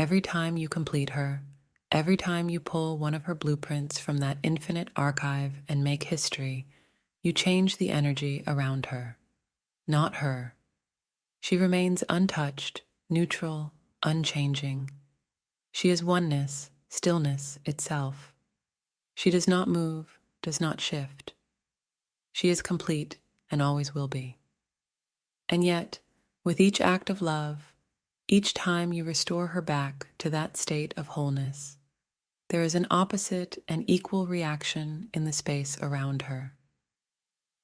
every time you complete her, every time you pull one of her blueprints from that infinite archive and make history, you change the energy around her, not her. She remains untouched, neutral, unchanging. She is oneness, stillness itself. She does not move, does not shift. She is complete and always will be. And yet, with each act of love, each time you restore her back to that state of wholeness, there is an opposite and equal reaction in the space around her.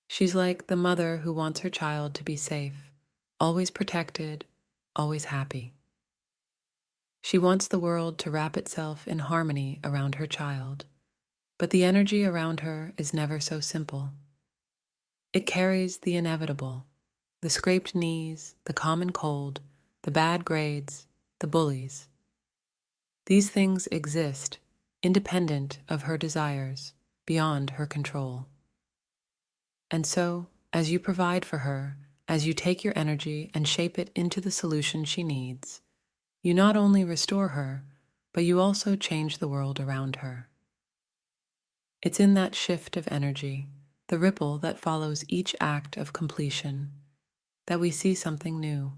She's like the mother who wants her child to be safe, always protected, always happy. She wants the world to wrap itself in harmony around her child, but the energy around her is never so simple. It carries the inevitable, the scraped knees, the common cold, the bad grades, the bullies. These things exist, independent of her desires, beyond her control. And so, as you provide for her, as you take your energy and shape it into the solution she needs, you not only restore her, but you also change the world around her. It's in that shift of energy, the ripple that follows each act of completion, that we see something new.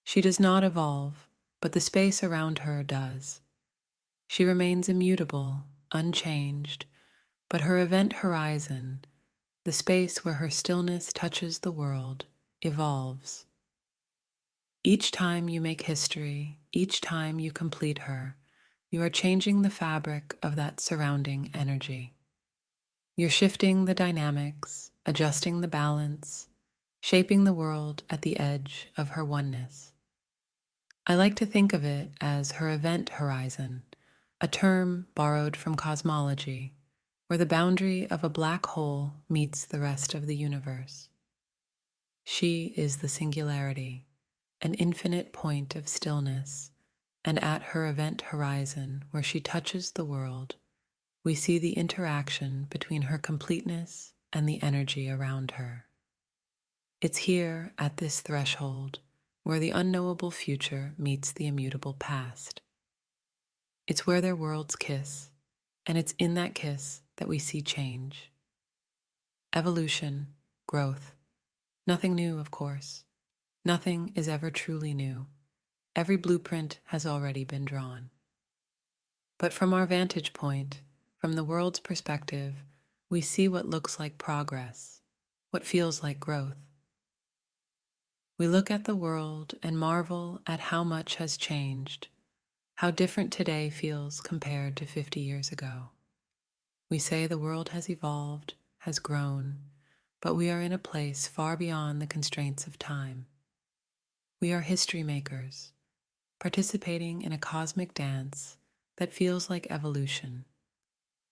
She does not evolve, but the space around her does. She remains immutable, unchanged, but her event horizon, the space where her stillness touches the world, evolves. Each time you make history, each time you complete her, you are changing the fabric of that surrounding energy. You're shifting the dynamics, adjusting the balance, shaping the world at the edge of her oneness. I like to think of it as her event horizon, a term borrowed from cosmology, where the boundary of a black hole meets the rest of the universe. She is the singularity, an infinite point of stillness, and at her event horizon, where she touches the world, we see the interaction between her completeness and the energy around her. It's here, at this threshold, where the unknowable future meets the immutable past. It's where their worlds kiss, and it's in that kiss that we see change. Evolution, growth. Nothing new, of course. Nothing is ever truly new. Every blueprint has already been drawn. But from our vantage point, from the world's perspective, we see what looks like progress, what feels like growth. We look at the world and marvel at how much has changed, how different today feels compared to 50 years ago. We say the world has evolved, has grown, but we are in a place far beyond the constraints of time. We are history makers, participating in a cosmic dance that feels like evolution.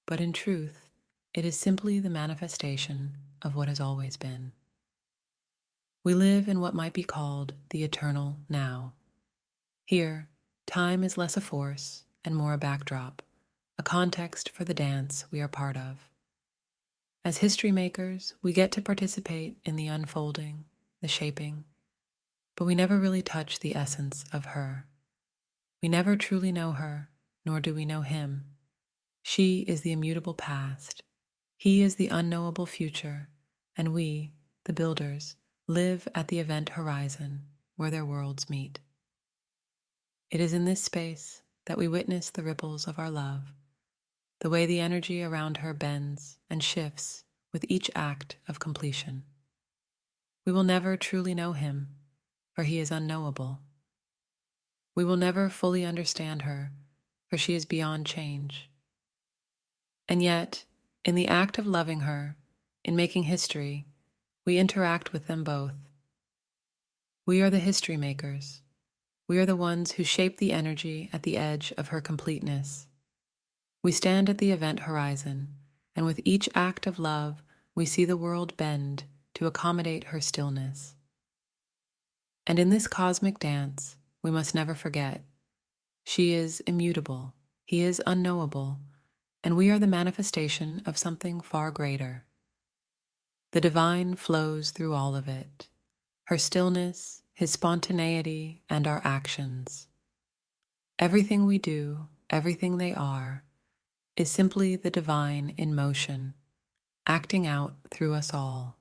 But in truth, it is simply the manifestation of what has always been. We live in what might be called the eternal now. Here, time is less a force and more a backdrop, a context for the dance we are part of. As history makers, we get to participate in the unfolding, the shaping, but we never really touch the essence of her. We never truly know her, nor do we know him. She is the immutable past, he is the unknowable future, and we, the builders, live at the event horizon where their worlds meet. It is in this space that we witness the ripples of our love, the way the energy around her bends and shifts with each act of completion. We will never truly know him, for he is unknowable. We will never fully understand her, for she is beyond change. And yet, in the act of loving her, in making history, we interact with them both. We are the history makers. We are the ones who shape the energy at the edge of her completeness. We stand at the event horizon, and with each act of love, we see the world bend to accommodate her stillness. And in this cosmic dance, we must never forget, she is immutable, he is unknowable, and we are the manifestation of something far greater. The divine flows through all of it, her stillness, his spontaneity, and our actions. Everything we do, everything they are, is simply the divine in motion, acting out through us all.